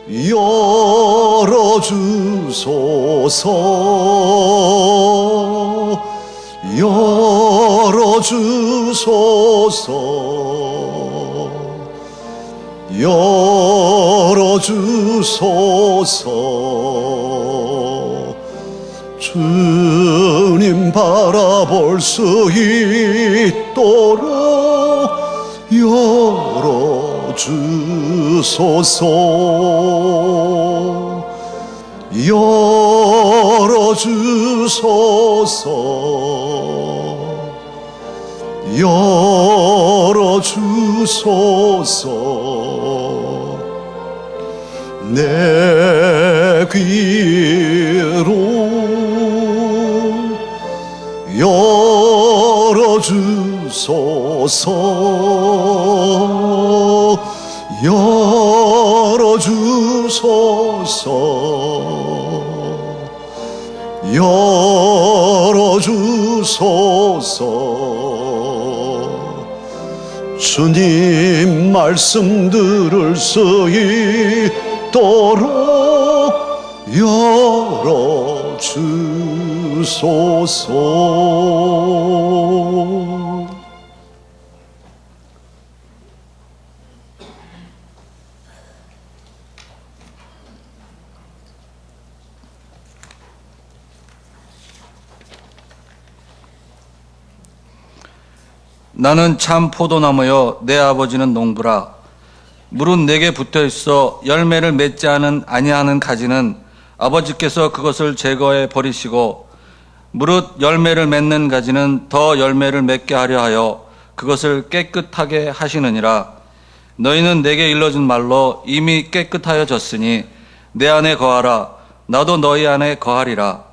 열어주소서 열어주소서 열어주소서 주님 바라볼 수 있도록 열어주소서 열어주소서 열어주소서 내 귀로 열어주소서 열어주소서 열어주소서 주님 말씀 들을 수 있도록 열어주소서. 나는 참 포도나무여 내 아버지는 농부라. 물은 내게 붙어있어 열매를 맺지 아니하는 가지는 아버지께서 그것을 제거해 버리시고 무릇 열매를 맺는 가지는 더 열매를 맺게 하려 하여 그것을 깨끗하게 하시느니라. 너희는 내게 일러준 말로 이미 깨끗하여졌으니 내 안에 거하라. 나도 너희 안에 거하리라.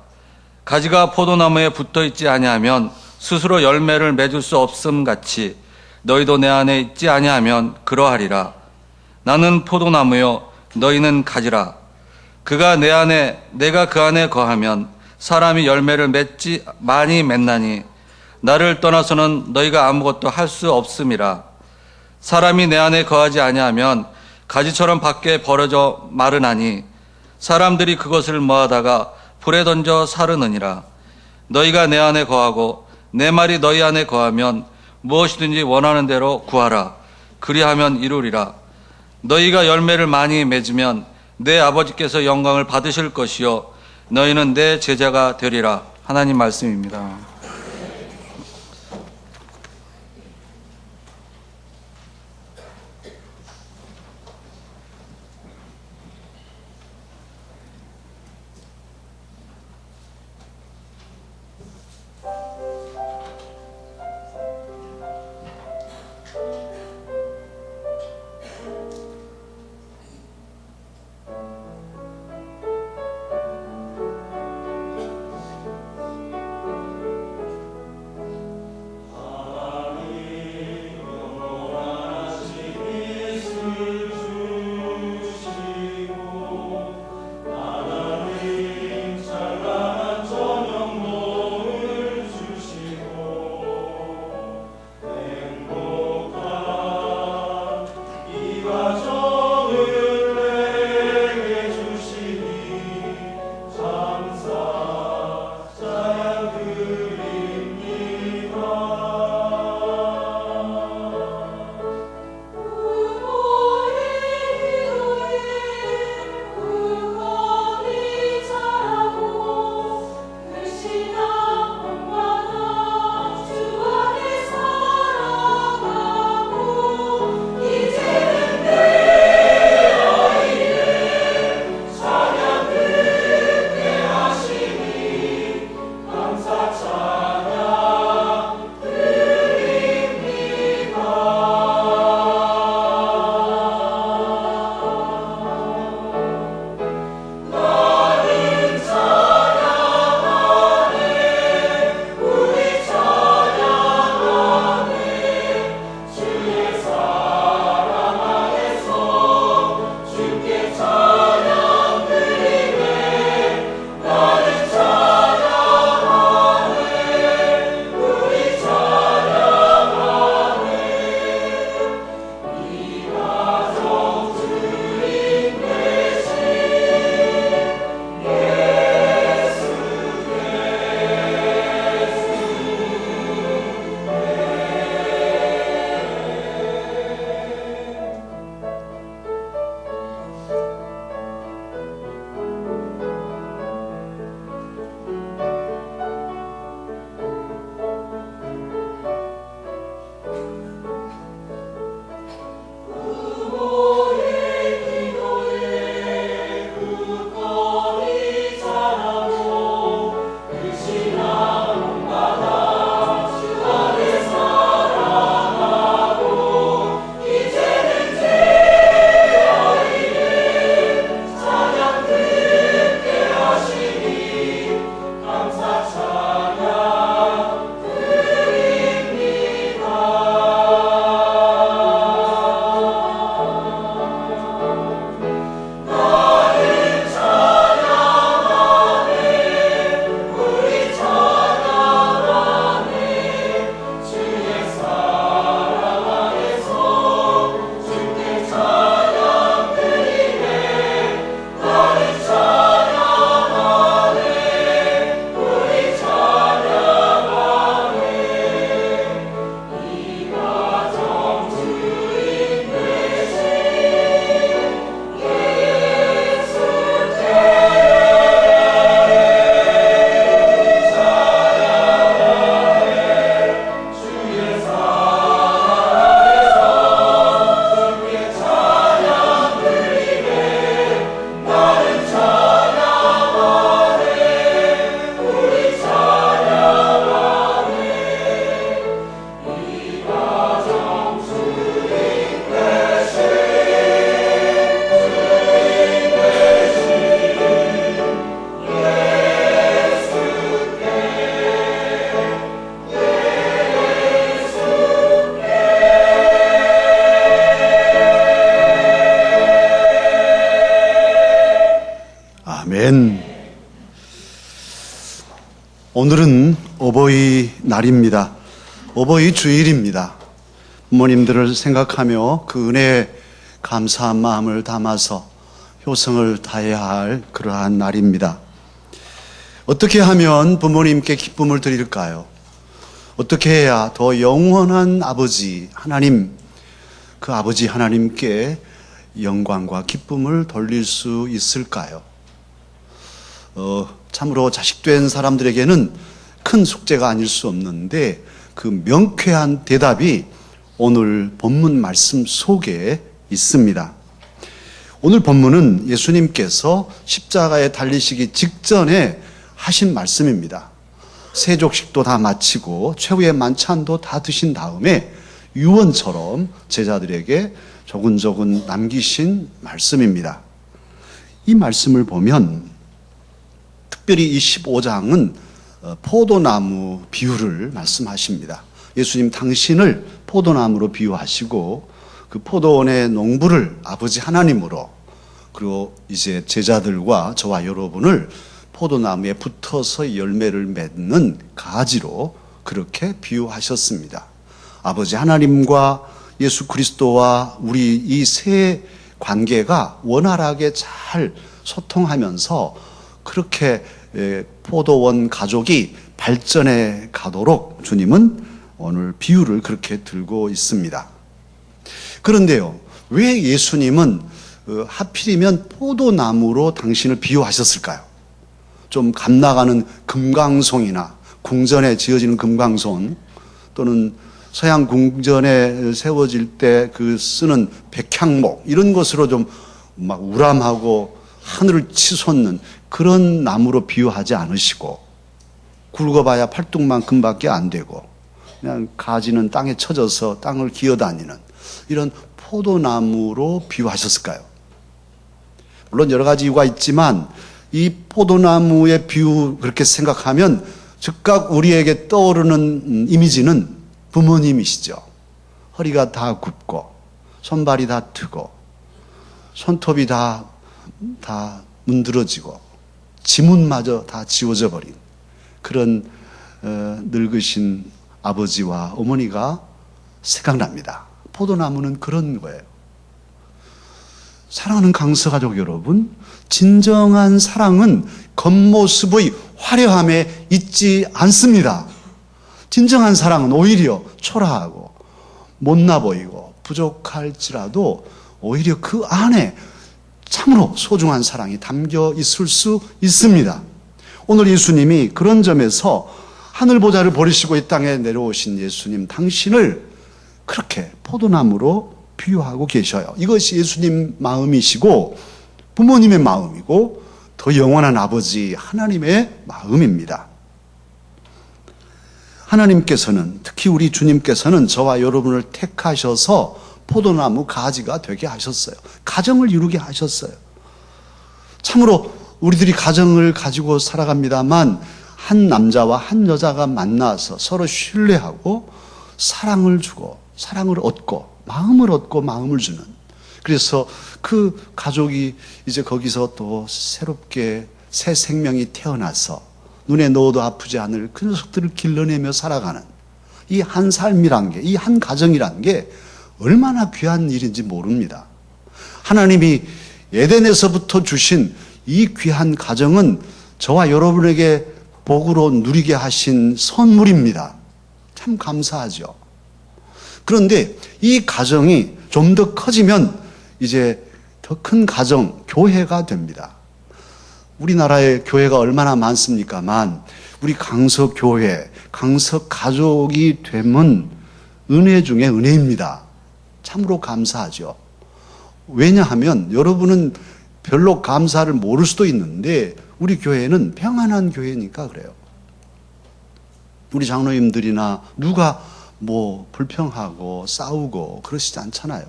가지가 포도나무에 붙어있지 아니하면 스스로 열매를 맺을 수 없음 같이 너희도 내 안에 있지 아니하면 그러하리라. 나는 포도나무요 너희는 가지라. 그가 내 안에 내가 그 안에 거하면 사람이 열매를 많이 맺나니 나를 떠나서는 너희가 아무것도 할 수 없음이라. 사람이 내 안에 거하지 아니하면 가지처럼 밖에 버려져 마르나니 사람들이 그것을 모아다가 불에 던져 사르느니라. 너희가 내 안에 거하고 내 말이 너희 안에 거하면 무엇이든지 원하는 대로 구하라. 그리하면 이루리라. 너희가 열매를 많이 맺으면 내 아버지께서 영광을 받으실 것이요 너희는 내 제자가 되리라. 하나님 말씀입니다. 아멘. 오늘은 어버이날입니다. 어버이 주일입니다. 부모님들을 생각하며 그 은혜에 감사한 마음을 담아서 효성을 다해야 할 그러한 날입니다. 어떻게 하면 부모님께 기쁨을 드릴까요? 어떻게 해야 더 영원한 아버지 하나님, 그 아버지 하나님께 영광과 기쁨을 돌릴 수 있을까요? 참으로 자식된 사람들에게는 큰 숙제가 아닐 수 없는데 그 명쾌한 대답이 오늘 본문 말씀 속에 있습니다. 오늘 본문은 예수님께서 십자가에 달리시기 직전에 하신 말씀입니다. 세족식도 다 마치고 최후의 만찬도 다 드신 다음에 유언처럼 제자들에게 조근조근 남기신 말씀입니다. 이 말씀을 보면 특별히 이 15장은 포도나무 비유를 말씀하십니다. 예수님 당신을 포도나무로 비유하시고 그 포도원의 농부를 아버지 하나님으로, 그리고 이제 제자들과 저와 여러분을 포도나무에 붙어서 열매를 맺는 가지로 그렇게 비유하셨습니다. 아버지 하나님과 예수 그리스도와 우리 이 세 관계가 원활하게 잘 소통하면서 그렇게 포도원 가족이 발전해 가도록 주님은 오늘 비유를 그렇게 들고 있습니다. 그런데요, 왜 예수님은 하필이면 포도나무로 당신을 비유하셨을까요? 좀 감나가는 금강송이나 궁전에 지어지는 금강송, 또는 서양 궁전에 세워질 때 그 쓰는 백향목, 이런 것으로 좀 막 우람하고 하늘을 치솟는 그런 나무로 비유하지 않으시고, 굵어봐야 팔뚝만큼밖에 안 되고 그냥 가지는 땅에 쳐져서 땅을 기어다니는 이런 포도나무로 비유하셨을까요? 물론 여러 가지 이유가 있지만 이 포도나무의 비유 그렇게 생각하면 즉각 우리에게 떠오르는 이미지는 부모님이시죠. 허리가 다 굽고 손발이 다 트고 손톱이 다 문드러지고 지문마저 다 지워져 버린 그런 늙으신 아버지와 어머니가 생각납니다. 포도나무는 그런 거예요. 사랑하는 강서가족 여러분, 진정한 사랑은 겉모습의 화려함에 있지 않습니다. 진정한 사랑은 오히려 초라하고 못나 보이고 부족할지라도 오히려 그 안에 참으로 소중한 사랑이 담겨 있을 수 있습니다. 오늘 예수님이 그런 점에서 하늘보좌를 버리시고 이 땅에 내려오신 예수님 당신을 그렇게 포도나무로 비유하고 계셔요. 이것이 예수님 마음이시고 부모님의 마음이고 더 영원한 아버지 하나님의 마음입니다. 하나님께서는, 특히 우리 주님께서는 저와 여러분을 택하셔서 포도나무 가지가 되게 하셨어요. 가정을 이루게 하셨어요. 참으로 우리들이 가정을 가지고 살아갑니다만 한 남자와 한 여자가 만나서 서로 신뢰하고 사랑을 주고 사랑을 얻고 마음을 주는, 그래서 그 가족이 이제 거기서 또 새롭게 새 생명이 태어나서 눈에 넣어도 아프지 않을 그 녀석들을 길러내며 살아가는 이 한 삶이란 게, 이 한 가정이란 게 얼마나 귀한 일인지 모릅니다. 하나님이 에덴에서부터 주신 이 귀한 가정은 저와 여러분에게 복으로 누리게 하신 선물입니다. 참 감사하죠. 그런데 이 가정이 좀 더 커지면 이제 더 큰 가정, 교회가 됩니다. 우리나라에 교회가 얼마나 많습니까만 우리 강서교회, 강서가족이 되면 은혜 중에 은혜입니다. 참으로 감사하죠. 왜냐하면 여러분은 별로 감사를 모를 수도 있는데 우리 교회는 평안한 교회니까 그래요. 우리 장로님들이나 누가 뭐 불평하고 싸우고 그러시지 않잖아요.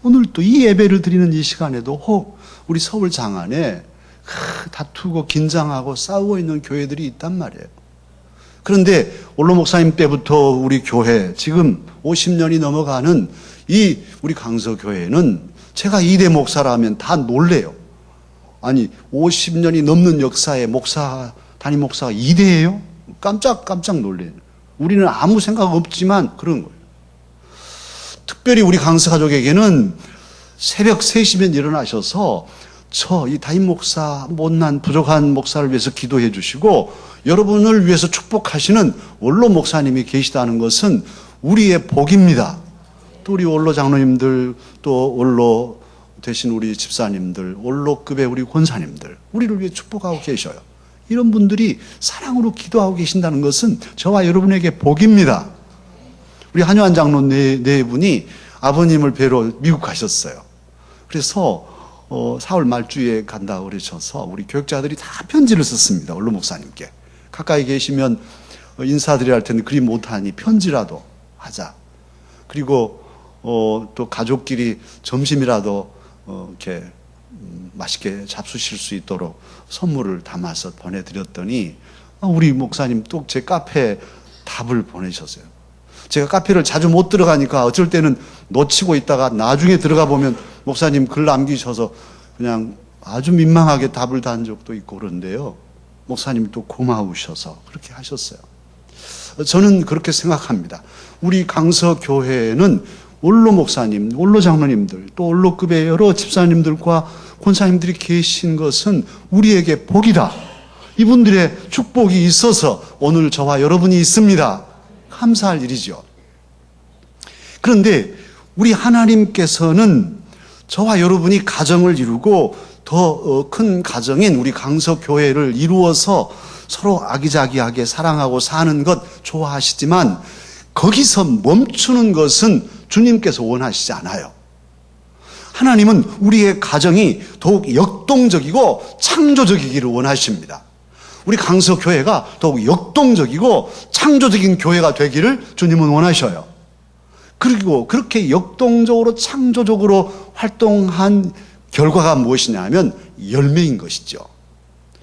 오늘 또 이 예배를 드리는 이 시간에도 혹 우리 서울 장안에 다투고 긴장하고 싸우고 있는 교회들이 있단 말이에요. 그런데 원로 목사님 때부터 우리 교회 지금 50년이 넘어가는 이 우리 강서교회는 제가 2대 목사라면 다 놀래요. 아니 50년이 넘는 역사의 담임 목사가 이대예요? 깜짝 놀래요. 우리는 아무 생각 없지만 그런 거예요. 특별히 우리 강서 가족에게는 새벽 3시면 일어나셔서 이 담임 목사, 못난 부족한 목사를 위해서 기도해 주시고 여러분을 위해서 축복하시는 원로 목사님이 계시다는 것은 우리의 복입니다. 또 우리 원로 장로님들, 또 원로 되신 우리 집사님들, 원로급의 우리 권사님들, 우리를 위해 축복하고 계셔요. 이런 분들이 사랑으로 기도하고 계신다는 것은 저와 여러분에게 복입니다. 우리 한요한 장로 네 분이 아버님을 뵈러 미국 가셨어요. 그래서 4월 말주에 간다고 그러셔서 우리 교육자들이 다 편지를 썼습니다. 원로 목사님께. 가까이 계시면 인사드려야 할 텐데 그리 못하니 편지라도 하자. 그리고 또 가족끼리 점심이라도 이렇게 맛있게 잡수실 수 있도록 선물을 담아서 보내드렸더니 우리 목사님 또 제 카페에 답을 보내셨어요. 제가 카페를 자주 못 들어가니까 어쩔 때는 놓치고 있다가 나중에 들어가 보면 목사님 글 남기셔서 그냥 아주 민망하게 답을 단 적도 있고 그런데요. 목사님이 또 고마우셔서 그렇게 하셨어요. 저는 그렇게 생각합니다. 우리 강서 교회에는 원로 목사님, 원로 장로님들, 또 원로급의 여러 집사님들과 권사님들이 계신 것은 우리에게 복이다. 이분들의 축복이 있어서 오늘 저와 여러분이 있습니다. 감사할 일이죠. 그런데 우리 하나님께서는 저와 여러분이 가정을 이루고 더 큰 가정인 우리 강서 교회를 이루어서 서로 아기자기하게 사랑하고 사는 것 좋아하시지만 거기서 멈추는 것은 주님께서 원하시지 않아요. 하나님은 우리의 가정이 더욱 역동적이고 창조적이기를 원하십니다. 우리 강서 교회가 더욱 역동적이고 창조적인 교회가 되기를 주님은 원하셔요. 그리고 그렇게 역동적으로 창조적으로 활동한 결과가 무엇이냐 하면 열매인 것이죠.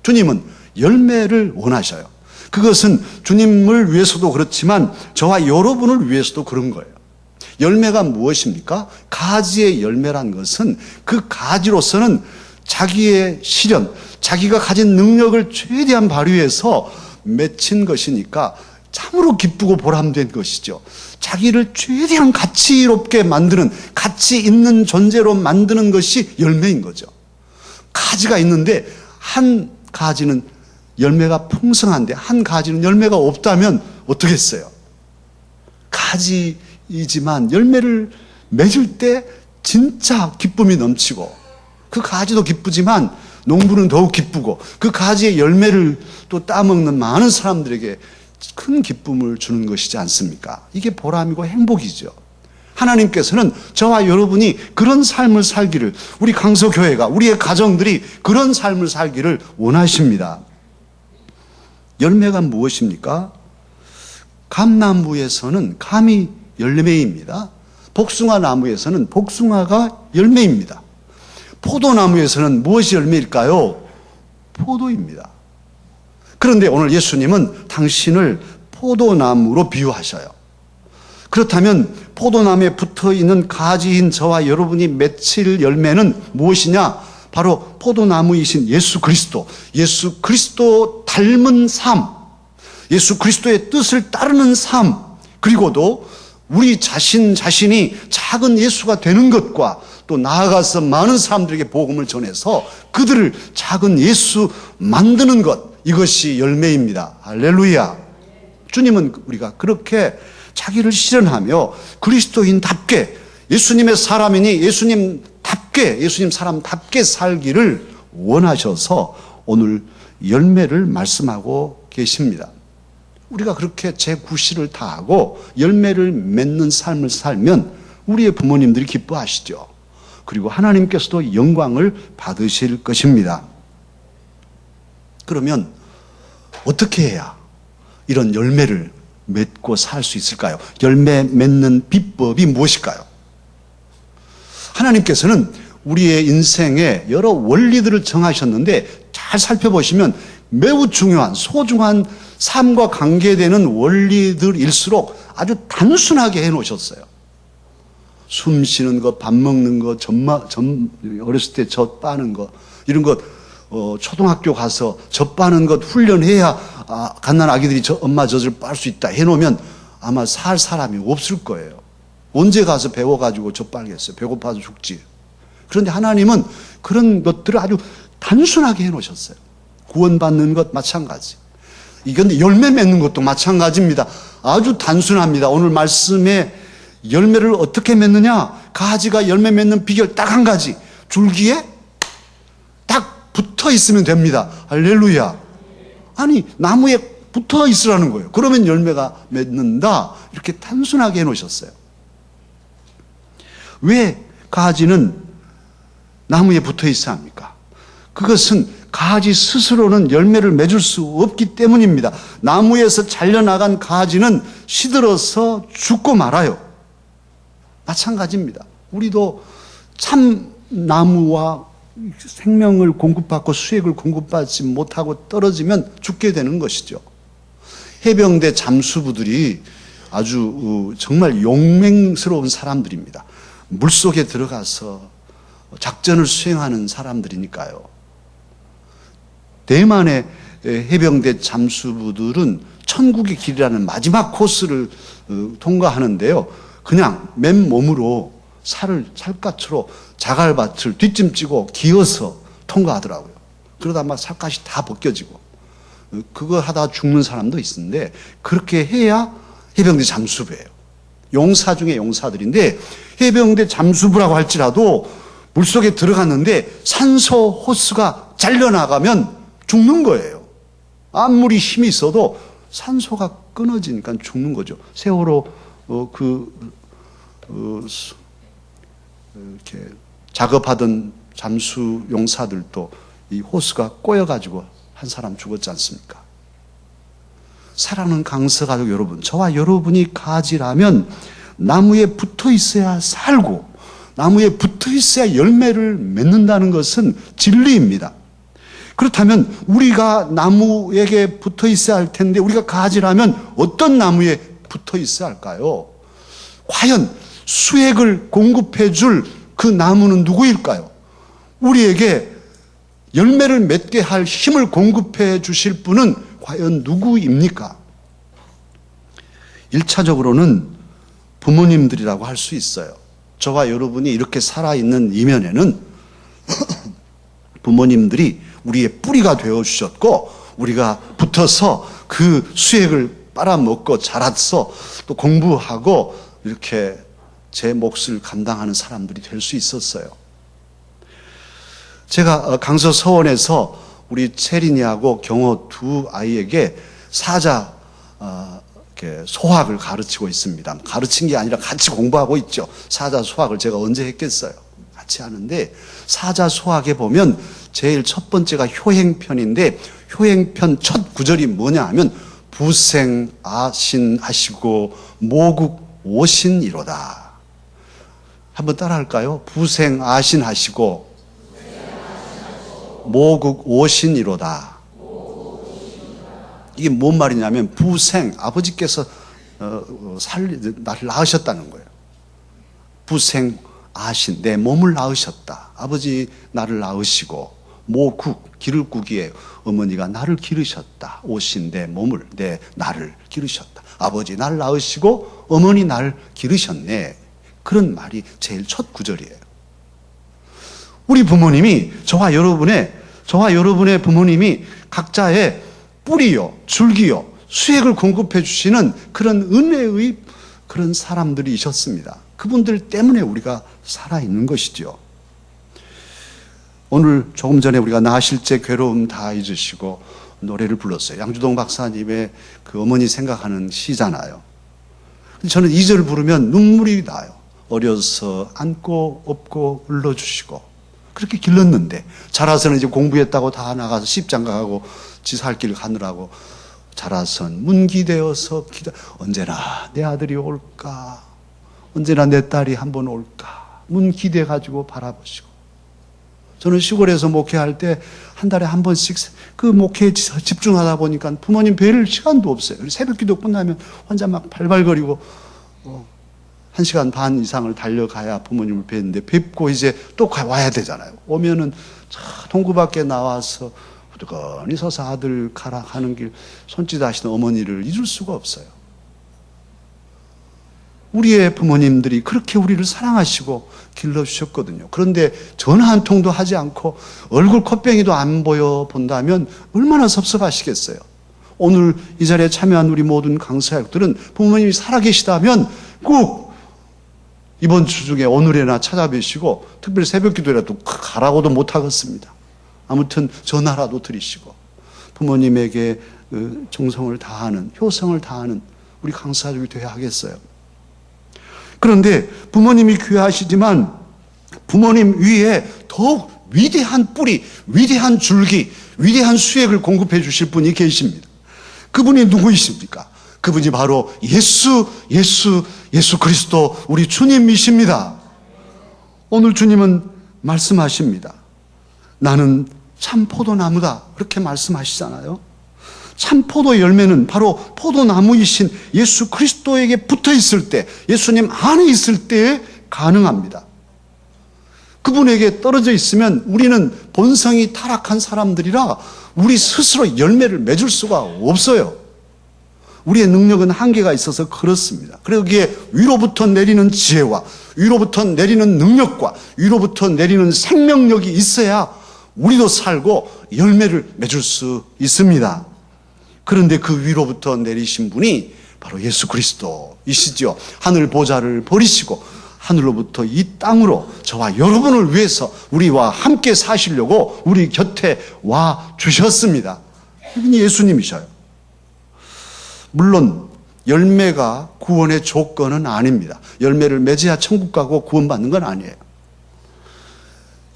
주님은 열매를 원하셔요. 그것은 주님을 위해서도 그렇지만 저와 여러분을 위해서도 그런 거예요. 열매가 무엇입니까? 가지의 열매란 것은 그 가지로서는 자기의 실현, 자기가 가진 능력을 최대한 발휘해서 맺힌 것이니까 참으로 기쁘고 보람된 것이죠. 자기를 최대한 가치롭게 만드는, 가치 있는 존재로 만드는 것이 열매인 거죠. 가지가 있는데 한 가지는 열매가 풍성한데 한 가지는 열매가 없다면 어떻겠어요? 가지이지만 열매를 맺을 때 진짜 기쁨이 넘치고 그 가지도 기쁘지만 농부는 더욱 기쁘고 그 가지의 열매를 또 따먹는 많은 사람들에게 큰 기쁨을 주는 것이지 않습니까? 이게 보람이고 행복이죠. 하나님께서는 저와 여러분이 그런 삶을 살기를, 우리 강서교회가, 우리의 가정들이 그런 삶을 살기를 원하십니다. 열매가 무엇입니까? 감나무에서는 감이 열매입니다. 복숭아 나무에서는 복숭아가 열매입니다. 포도나무에서는 무엇이 열매일까요? 포도입니다. 그런데 오늘 예수님은 당신을 포도나무로 비유하셔요. 그렇다면 포도나무에 붙어있는 가지인 저와 여러분이 맺힐 열매는 무엇이냐? 바로 포도나무이신 예수 그리스도 닮은 삶, 예수 그리스도의 뜻을 따르는 삶, 그리고도 우리 자신이 작은 예수가 되는 것과 또 나아가서 많은 사람들에게 복음을 전해서 그들을 작은 예수 만드는 것, 이것이 열매입니다. 할렐루야. 주님은 우리가 그렇게 자기를 실현하며 그리스도인답게 예수님의 사람이니 예수님 사람답게 살기를 원하셔서 오늘 열매를 말씀하고 계십니다. 우리가 그렇게 제9시를 다하고 열매를 맺는 삶을 살면 우리의 부모님들이 기뻐하시죠. 그리고 하나님께서도 영광을 받으실 것입니다. 그러면 어떻게 해야 이런 열매를 맺고 살 수 있을까요? 열매 맺는 비법이 무엇일까요? 하나님께서는 우리의 인생에 여러 원리들을 정하셨는데 잘 살펴보시면 매우 중요한 소중한 삶과 관계되는 원리들일수록 아주 단순하게 해놓으셨어요. 숨 쉬는 것, 밥 먹는 것, 어렸을 때 젖 빠는 것, 이런 것 초등학교 가서 젖 빠는 것 훈련해야 갓난 아기들이 엄마 젖을 빨 수 있다 해놓으면 아마 살 사람이 없을 거예요. 언제 가서 배워가지고 젖 빨겠어요. 배고파서 죽지. 그런데 하나님은 그런 것들을 아주 단순하게 해놓으셨어요. 구원받는 것 마찬가지. 이건 열매 맺는 것도 마찬가지입니다. 아주 단순합니다. 오늘 말씀에 열매를 어떻게 맺느냐? 가지가 열매 맺는 비결 딱 한 가지. 줄기에 딱 붙어 있으면 됩니다. 할렐루야. 아니, 나무에 붙어 있으라는 거예요. 그러면 열매가 맺는다. 이렇게 단순하게 해놓으셨어요. 왜 가지는 나무에 붙어 있어야 합니까? 그것은 가지 스스로는 열매를 맺을 수 없기 때문입니다. 나무에서 잘려나간 가지는 시들어서 죽고 말아요. 마찬가지입니다. 우리도 참 나무와 생명을 공급받고 수액을 공급받지 못하고 떨어지면 죽게 되는 것이죠. 해병대 잠수부들이 아주 정말 용맹스러운 사람들입니다. 물속에 들어가서 작전을 수행하는 사람들이니까요. 대만의 해병대 잠수부들은 천국의 길이라는 마지막 코스를 통과하는데요. 그냥 맨몸으로 살갗으로 자갈밭을 뒷짐지고 기어서 통과하더라고요. 그러다 막 살갗이 다 벗겨지고 그거 하다가 죽는 사람도 있는데 그렇게 해야 해병대 잠수부예요. 용사 중에 용사들인데 해병대 잠수부라고 할지라도 물속에 들어갔는데 산소 호스가 잘려나가면 죽는 거예요. 아무리 힘이 있어도 산소가 끊어지니까 죽는 거죠. 세월호 이렇게 작업하던 잠수 용사들도 이 호스가 꼬여가지고 한 사람 죽었지 않습니까? 사랑하는 강서 가족 여러분, 저와 여러분이 가지라면 나무에 붙어 있어야 살고 나무에 붙어 있어야 열매를 맺는다는 것은 진리입니다. 그렇다면 우리가 나무에게 붙어 있어야 할 텐데 우리가 가지라면 어떤 나무에 붙어 있어야 할까요? 과연 수액을 공급해 줄 그 나무는 누구일까요? 우리에게 열매를 맺게 할 힘을 공급해 주실 분은 과연 누구입니까? 1차적으로는 부모님들이라고 할 수 있어요. 저와 여러분이 이렇게 살아있는 이면에는 부모님들이 우리의 뿌리가 되어주셨고 우리가 붙어서 그 수액을 빨아먹고 자라서 또 공부하고 이렇게 제 몫을 감당하는 사람들이 될 수 있었어요. 제가 강서 서원에서 우리 채린이하고 경호 두 아이에게 사자 소학을 가르치고 있습니다. 가르친 게 아니라 같이 공부하고 있죠. 사자 소학을 제가 언제 했겠어요. 같이 하는데 사자 소학에 보면 제일 첫 번째가 효행편인데 효행편 첫 구절이 뭐냐 하면 부생아신하시고 모국오신이로다. 한번 따라 할까요? 부생아신하시고 모국오신이로다. 이게 뭔 말이냐면 부생, 아버지께서 나를 낳으셨다는 거예요. 부생, 아신, 내 몸을 낳으셨다. 아버지 나를 낳으시고 모국, 기를 국이에요. 어머니가 나를 기르셨다. 오신 내 몸을, 나를 기르셨다. 아버지 나를 낳으시고 어머니 나를 기르셨네. 그런 말이 제일 첫 구절이에요. 우리 부모님이 저와 여러분의 부모님이 각자의 뿌리요, 줄기요, 수액을 공급해 주시는 그런 은혜의 그런 사람들이셨습니다. 그분들 때문에 우리가 살아있는 것이죠. 오늘 조금 전에 우리가 나실제 괴로움 다 잊으시고 노래를 불렀어요. 양주동 박사님의 그 어머니 생각하는 시잖아요. 저는 이 절을 부르면 눈물이 나요. 어려서 안고 업고 울러주시고 그렇게 길렀는데 자라서는 이제 공부했다고 다 나가서 십장가하고 지살 길 가느라고 자라선 문기되어서 언제나 내 아들이 올까, 언제나 내 딸이 한번 올까 문 기대가지고 바라보시고. 저는 시골에서 목회할 때 한 달에 한 번씩 그 목회에 집중하다 보니까 부모님 뵐 시간도 없어요. 새벽 기도 끝나면 혼자 막 발발거리고 1시간 반 이상을 달려가야 부모님을 뵙는데 뵙고 이제 또 와야 되잖아요. 오면은 동구 밖에 나와서 후두건히 서서 아들 가라 하는 길 손짓 하시는 어머니를 잊을 수가 없어요. 우리의 부모님들이 그렇게 우리를 사랑하시고 길러주셨거든요. 그런데 전화 한 통도 하지 않고 얼굴 콧병이도 안 보여 본다면 얼마나 섭섭하시겠어요. 오늘 이 자리에 참여한 우리 모든 강사역들은 부모님이 살아계시다면 꼭 이번 주 중에 오늘에나 찾아뵈시고 특별히 새벽기도라도 가라고도 못하겠습니다. 아무튼 전화라도 드리시고 부모님에게 정성을 다하는, 효성을 다하는 우리 강사족이 되어야 하겠어요. 그런데 부모님이 귀하시지만 부모님 위에 더욱 위대한 뿌리, 위대한 줄기, 위대한 수액을 공급해 주실 분이 계십니다. 그분이 누구이십니까? 그분이 바로 예수 그리스도 우리 주님이십니다. 오늘 주님은 말씀하십니다. 나는 참 포도나무다. 그렇게 말씀하시잖아요. 참 포도 열매는 바로 포도나무이신 예수 그리스도에게 붙어 있을 때, 예수님 안에 있을 때에 가능합니다. 그분에게 떨어져 있으면 우리는 본성이 타락한 사람들이라 우리 스스로 열매를 맺을 수가 없어요. 우리의 능력은 한계가 있어서 그렇습니다. 그러기에 위로부터 내리는 지혜와 위로부터 내리는 능력과 위로부터 내리는 생명력이 있어야 우리도 살고 열매를 맺을 수 있습니다. 그런데 그 위로부터 내리신 분이 바로 예수 그리스도이시죠. 하늘 보좌를 버리시고 하늘로부터 이 땅으로 저와 여러분을 위해서 우리와 함께 사시려고 우리 곁에 와 주셨습니다. 이분이 예수님이셔요. 물론 열매가 구원의 조건은 아닙니다. 열매를 맺어야 천국 가고 구원받는 건 아니에요.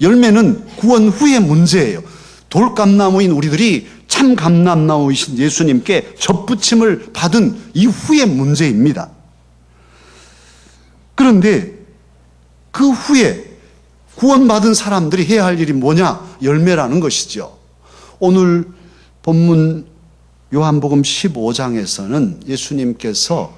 열매는 구원 후의 문제예요. 돌감나무인 우리들이 참 감람나무이신 예수님께 접붙임을 받은 이후의 문제입니다. 그런데 그 후에 구원받은 사람들이 해야 할 일이 뭐냐? 열매라는 것이죠. 오늘 본문 요한복음 15장에서는 예수님께서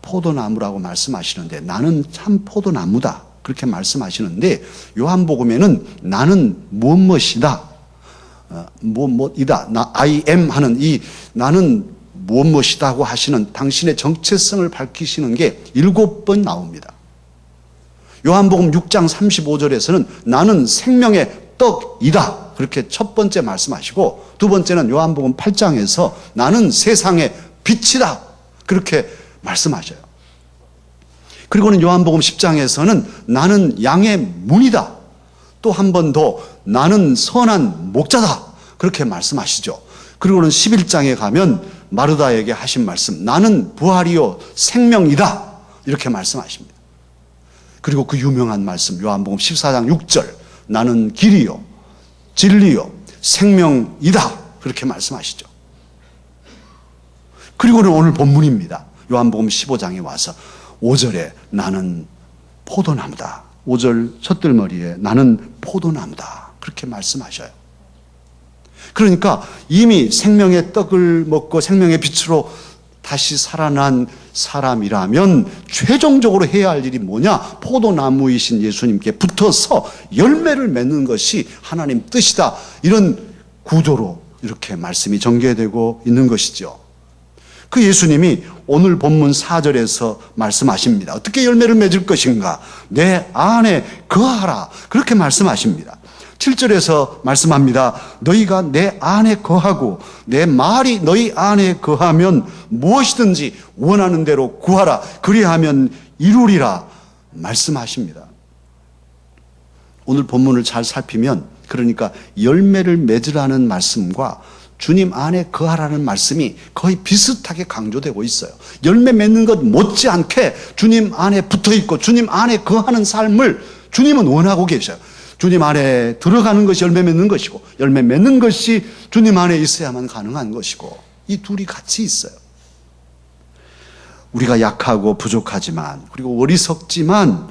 포도나무라고 말씀하시는데 나는 참 포도나무다. 그렇게 말씀하시는데 요한복음에는 나는 무엇이다. 무엇이다. I am 하는 이 나는 무엇이다고 하시는 당신의 정체성을 밝히시는 게 7번 나옵니다. 요한복음 6장 35절에서는 나는 생명의 떡이다. 그렇게 첫 번째 말씀하시고 두 번째는 요한복음 8장에서 나는 세상의 빛이다. 그렇게 말씀하셔요. 그리고는 요한복음 10장에서는 나는 양의 문이다. 또 한 번 더 나는 선한 목자다. 그렇게 말씀하시죠. 그리고는 11장에 가면 마르다에게 하신 말씀 나는 부활이요 생명이다. 이렇게 말씀하십니다. 그리고 그 유명한 말씀 요한복음 14장 6절 나는 길이요 진리요 생명이다. 그렇게 말씀하시죠. 그리고는 오늘 본문입니다. 요한복음 15장에 와서 5절에 나는 포도나무다. 5절 첫들머리에 나는 포도나무다. 그렇게 말씀하셔요. 그러니까 이미 생명의 떡을 먹고 생명의 빛으로 다시 살아난 사람이라면 최종적으로 해야 할 일이 뭐냐? 포도나무이신 예수님께 붙어서 열매를 맺는 것이 하나님 뜻이다. 이런 구조로 이렇게 말씀이 전개되고 있는 것이죠. 그 예수님이 오늘 본문 4절에서 말씀하십니다. 어떻게 열매를 맺을 것인가? 내 안에 거하라. 그렇게 말씀하십니다. 7절에서 말씀합니다. 너희가 내 안에 거하고 내 말이 너희 안에 거하면 무엇이든지 원하는 대로 구하라. 그리하면 이루리라. 말씀하십니다. 오늘 본문을 잘 살피면 그러니까 열매를 맺으라는 말씀과 주님 안에 거하라는 말씀이 거의 비슷하게 강조되고 있어요. 열매 맺는 것 못지않게 주님 안에 붙어있고 주님 안에 거하는 삶을 주님은 원하고 계셔요. 주님 안에 들어가는 것이 열매 맺는 것이고 열매 맺는 것이 주님 안에 있어야만 가능한 것이고 이 둘이 같이 있어요. 우리가 약하고 부족하지만 그리고 어리석지만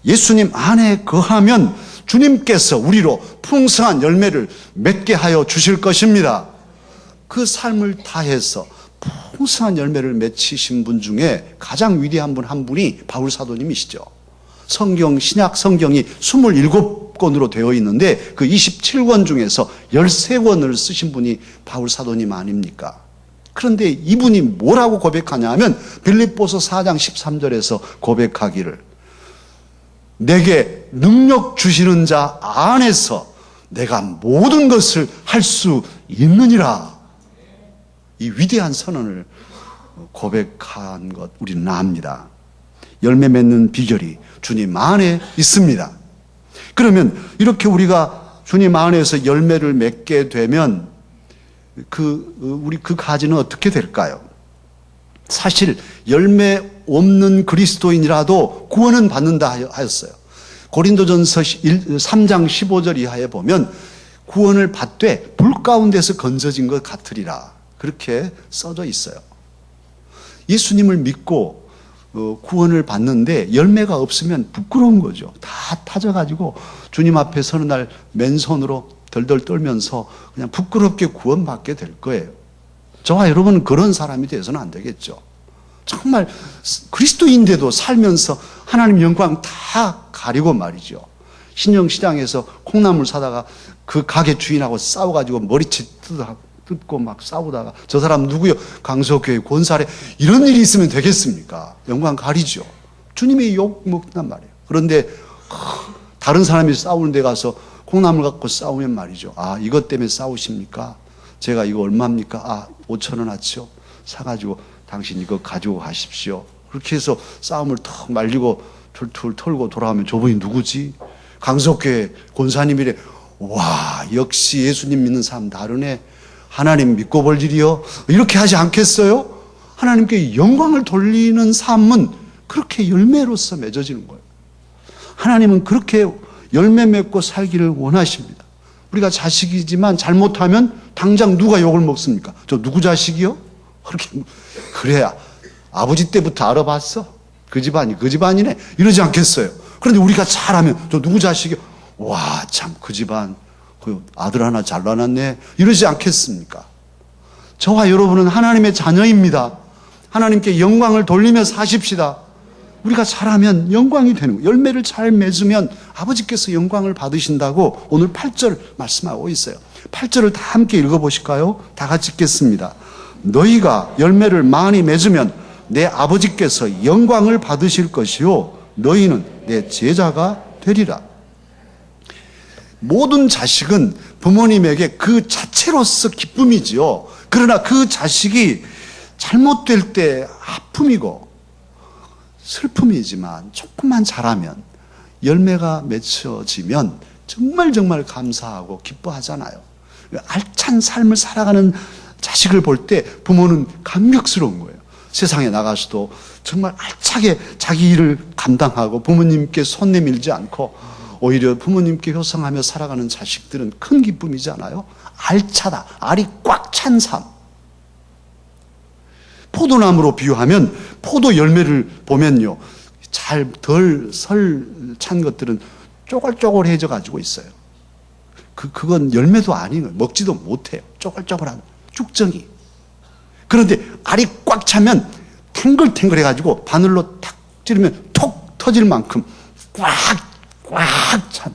예수님 안에 거하면 주님께서 우리로 풍성한 열매를 맺게 하여 주실 것입니다. 그 삶을 다해서 풍성한 열매를 맺히신 분 중에 가장 위대한 분 한 분이 바울 사도님이시죠. 신약 성경이 27권으로 되어 있는데 그 27권 중에서 13권을 쓰신 분이 바울 사도님 아닙니까? 그런데 이분이 뭐라고 고백하냐 하면 빌립보서 4장 13절에서 고백하기를 내게 능력 주시는 자 안에서 내가 모든 것을 할 수 있느니라. 이 위대한 선언을 고백한 것 우리는 압니다. 열매 맺는 비결이 주님 안에 있습니다. 그러면 이렇게 우리가 주님 안에서 열매를 맺게 되면 우리 그 가지는 어떻게 될까요? 사실 열매 없는 그리스도인이라도 구원은 받는다 하였어요. 고린도전서 3장 15절 이하에 보면 구원을 받되 불 가운데서 건져진 것 같으리라. 그렇게 써져 있어요. 예수님을 믿고 구원을 받는데 열매가 없으면 부끄러운 거죠. 다 타져가지고 주님 앞에 서는 날 맨손으로 덜덜 떨면서 그냥 부끄럽게 구원받게 될 거예요. 저와 여러분은 그런 사람이 돼서는 안 되겠죠. 정말 그리스도인데도 살면서 하나님 영광 다 가리고 말이죠. 신영시장에서 콩나물 사다가 그 가게 주인하고 싸워가지고 머리채 뜯고 막 싸우다가 저 사람 누구요? 강서교회 권사래. 이런 일이 있으면 되겠습니까? 영광 가리죠. 주님이 욕 먹단 말이에요. 그런데 다른 사람이 싸우는 데 가서 콩나물 갖고 싸우면 말이죠. 아, 이것 때문에 싸우십니까? 제가 이거 얼마입니까? 아, 5,000원어치요. 사가지고 당신 이거 가지고 가십시오. 그렇게 해서 싸움을 턱 말리고 툴툴 털고 돌아오면 저분이 누구지? 강석교회 권사님이래. 와, 역시 예수님 믿는 사람 다르네. 하나님 믿고 볼 일이요? 이렇게 하지 않겠어요? 하나님께 영광을 돌리는 삶은 그렇게 열매로서 맺어지는 거예요. 하나님은 그렇게 열매 맺고 살기를 원하십니다. 우리가 자식이지만 잘못하면 당장 누가 욕을 먹습니까? 저 누구 자식이요? 그렇게 그래야 아버지 때부터 알아봤어? 그 집안이 그 집안이네? 이러지 않겠어요? 그런데 우리가 잘하면 저 누구 자식이요? 와, 참 그 집안 그 아들 하나 잘나놨네? 이러지 않겠습니까? 저와 여러분은 하나님의 자녀입니다. 하나님께 영광을 돌리며 사십시다. 우리가 잘하면 영광이 되는 거예요. 열매를 잘 맺으면 아버지께서 영광을 받으신다고 오늘 8절 말씀하고 있어요. 8절을 다 함께 읽어보실까요? 다 같이 읽겠습니다. 너희가 열매를 많이 맺으면 내 아버지께서 영광을 받으실 것이요 너희는 내 제자가 되리라. 모든 자식은 부모님에게 그 자체로서 기쁨이지요. 그러나 그 자식이 잘못될 때 아픔이고 슬픔이지만 조금만 잘하면 열매가 맺혀지면 정말 정말 감사하고 기뻐하잖아요. 알찬 삶을 살아가는 자식을 볼 때 부모는 감격스러운 거예요. 세상에 나가서도 정말 알차게 자기 일을 감당하고 부모님께 손 내밀지 않고 오히려 부모님께 효성하며 살아가는 자식들은 큰 기쁨이잖아요. 알차다. 알이 꽉 찬 삶. 포도나무로 비유하면 포도 열매를 보면요. 잘 덜 찬 것들은 쪼글쪼글해져 가지고 있어요. 그건 열매도 아닌 거예요. 먹지도 못해요. 쪼글쪼글한 쭉정이. 그런데 알이 꽉 차면 탱글탱글해 가지고 바늘로 탁 찌르면 톡 터질 만큼 꽉 찬,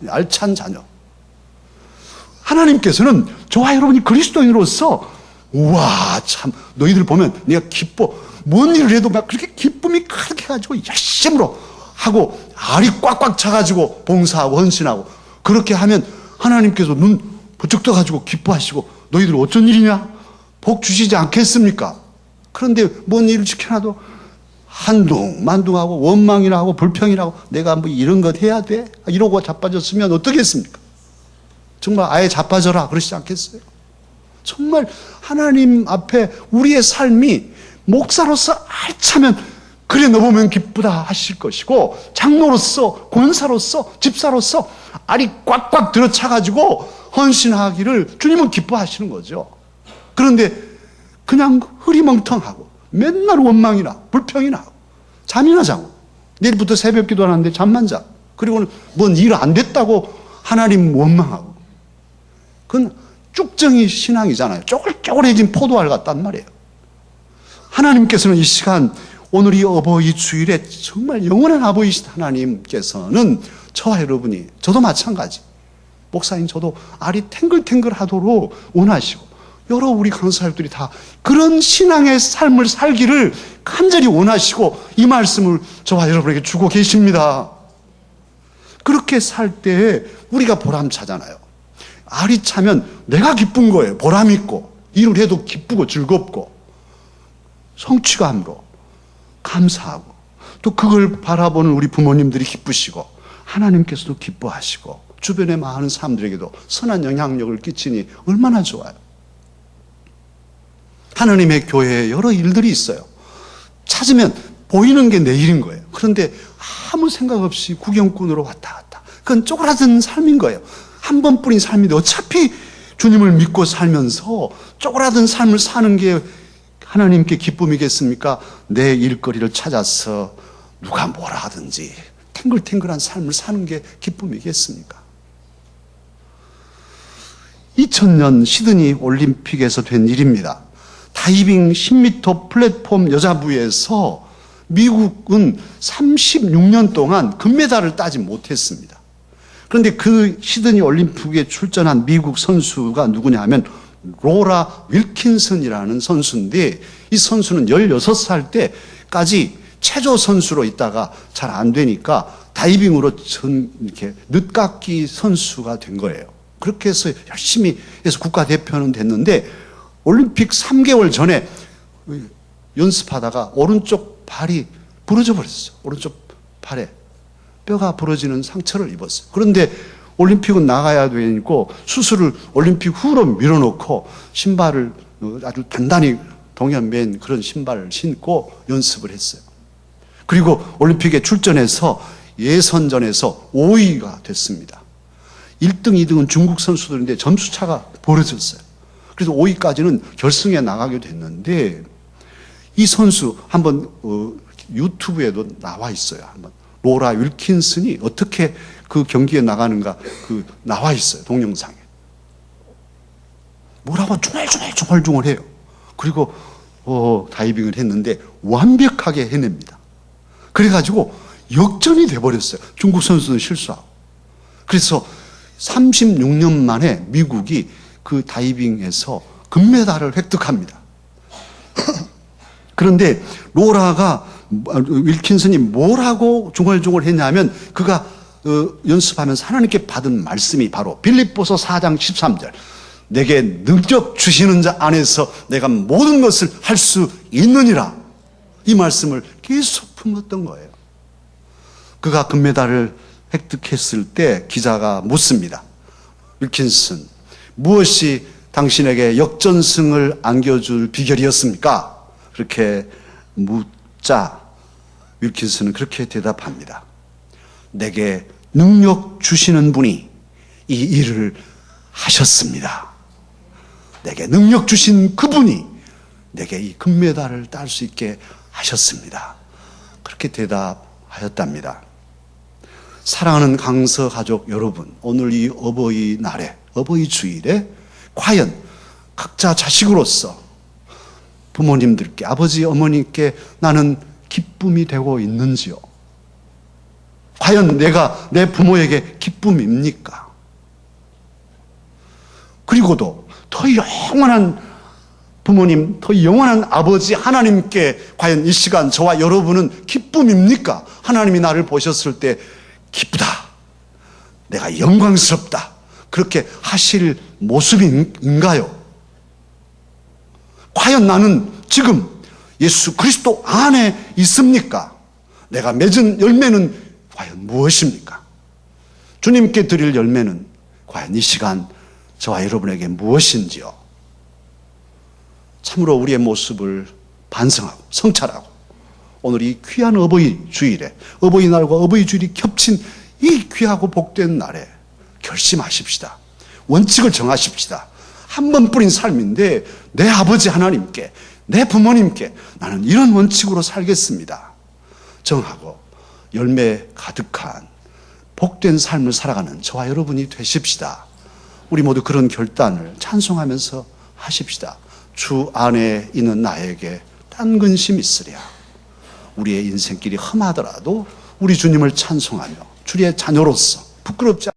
알찬 자녀. 하나님께서는 저와 여러분이 그리스도인으로서 우와 참 너희들 보면 내가 기뻐 뭔 일을 해도 막 그렇게 기쁨이 그렇게 가지고 열심으로 하고 알이 꽉꽉 차가지고 봉사하고 헌신하고 그렇게 하면 하나님께서 눈 부쩍 떠가지고 기뻐하시고 너희들 어쩐 일이냐 복 주시지 않겠습니까? 그런데 뭔 일을 지켜놔도 한둥만둥하고 원망이나 하고 불평이나 하고 내가 뭐 이런 것 해야 돼? 이러고 자빠졌으면 어떻겠습니까? 정말 아예 자빠져라 그러시지 않겠어요? 정말 하나님 앞에 우리의 삶이 목사로서 알차면 그래 너 보면 기쁘다 하실 것이고 장로로서 권사로서 집사로서 알이 꽉꽉 들어차가지고 헌신하기를 주님은 기뻐하시는 거죠. 그런데 그냥 흐리멍텅하고 맨날 원망이나 불평이나 하고 잠이나 자고 내일부터 새벽 기도 하는데 잠만 자. 그리고는 뭔 일 안 됐다고 하나님 원망하고 그건 쭉정이 신앙이잖아요. 쪼글쪼글해진 포도알 같단 말이에요. 하나님께서는 이 시간, 오늘 이 어버이 주일에 정말 영원한 아버지이신 하나님께서는 저와 여러분이, 저도 마찬가지, 목사님 저도 알이 탱글탱글 하도록 원하시고, 여러 우리 강사님들이 다 그런 신앙의 삶을 살기를 간절히 원하시고 이 말씀을 저와 여러분에게 주고 계십니다. 그렇게 살 때 우리가 보람차잖아요. 알이 차면 내가 기쁜 거예요. 보람 있고, 일을 해도 기쁘고 즐겁고, 성취감으로 감사하고, 또 그걸 바라보는 우리 부모님들이 기쁘시고, 하나님께서도 기뻐하시고, 주변의 많은 사람들에게도 선한 영향력을 끼치니 얼마나 좋아요. 하나님의 교회에 여러 일들이 있어요. 찾으면 보이는 게 내 일인 거예요. 그런데 아무 생각 없이 구경꾼으로 왔다 갔다. 그건 쪼그라든 삶인 거예요. 한 번뿐인 삶인데 어차피 주님을 믿고 살면서 쪼그라든 삶을 사는 게 하나님께 기쁨이겠습니까? 내 일거리를 찾아서 누가 뭐라 하든지 탱글탱글한 삶을 사는 게 기쁨이겠습니까? 2000년 시드니 올림픽에서 된 일입니다. 다이빙 10m 플랫폼 여자부에서 미국은 36년 동안 금메달을 따지 못했습니다. 그런데 그 시드니 올림픽에 출전한 미국 선수가 누구냐 하면 로라 윌킨슨이라는 선수인데, 이 선수는 16살 때까지 체조 선수로 있다가 잘 안 되니까 다이빙으로 이렇게 늦깎이 선수가 된 거예요. 그렇게 해서 열심히 해서 국가대표는 됐는데, 올림픽 3개월 전에 연습하다가 오른쪽 발이 부러져 버렸어요. 오른쪽 팔에 뼈가 부러지는 상처를 입었어요. 그런데 올림픽은 나가야 되니까 수술을 올림픽 후로 밀어놓고 신발을 아주 단단히 동연맨 그런 신발을 신고 연습을 했어요. 그리고 올림픽에 출전해서 예선전에서 5위가 됐습니다. 1등, 2등은 중국 선수들인데 점수차가 벌어졌어요. 그래서 5위까지는 결승에 나가게 됐는데, 이 선수 한번 유튜브에도 나와 있어요. 한번 로라 윌킨슨이 어떻게 그 경기에 나가는가 나와 있어요. 동영상에. 뭐라고 중얼중얼해요. 그리고 다이빙을 했는데 완벽하게 해냅니다. 그래가지고 역전이 돼버렸어요. 중국 선수는 실수하고. 그래서 36년 만에 미국이 그 다이빙에서 금메달을 획득합니다. 그런데 로라가, 윌킨슨이 뭐라고 중얼중얼 했냐면, 그가 연습하면서 하나님께 받은 말씀이 바로 빌립보서 4장 13절, 내게 능력 주시는 자 안에서 내가 모든 것을 할 수 있느니라, 이 말씀을 계속 품었던 거예요. 그가 금메달을 획득했을 때 기자가 묻습니다. 윌킨슨, 무엇이 당신에게 역전승을 안겨줄 비결이었습니까? 그렇게 묻자 윌킨슨은 그렇게 대답합니다. 내게 능력 주시는 분이 이 일을 하셨습니다. 내게 능력 주신 그분이 내게 이 금메달을 딸 수 있게 하셨습니다. 그렇게 대답하였답니다. 사랑하는 강서 가족 여러분, 오늘 이 어버이날에, 어버이 주일에 과연 각자 자식으로서 부모님들께, 아버지, 어머니께 나는 기쁨이 되고 있는지요? 과연 내가 내 부모에게 기쁨입니까? 그리고도 더 영원한 부모님, 더 영원한 아버지 하나님께 과연 이 시간 저와 여러분은 기쁨입니까? 하나님이 나를 보셨을 때 기쁘다, 내가 영광스럽다, 그렇게 하실 모습인가요? 과연 나는 지금 예수 그리스도 안에 있습니까? 내가 맺은 열매는 과연 무엇입니까? 주님께 드릴 열매는 과연 이 시간 저와 여러분에게 무엇인지요? 참으로 우리의 모습을 반성하고 성찰하고, 오늘 이 귀한 어버이 주일에, 어버이날과 어버이 주일이 겹친 이 귀하고 복된 날에 결심하십시다. 원칙을 정하십시다. 한 번뿐인 삶인데 내 아버지 하나님께, 내 부모님께 나는 이런 원칙으로 살겠습니다. 정하고 열매 가득한 복된 삶을 살아가는 저와 여러분이 되십시다. 우리 모두 그런 결단을 찬송하면서 하십시다. 주 안에 있는 나에게 딴 근심 있으랴. 우리의 인생길이 험하더라도 우리 주님을 찬송하며 주의 자녀로서 부끄럽지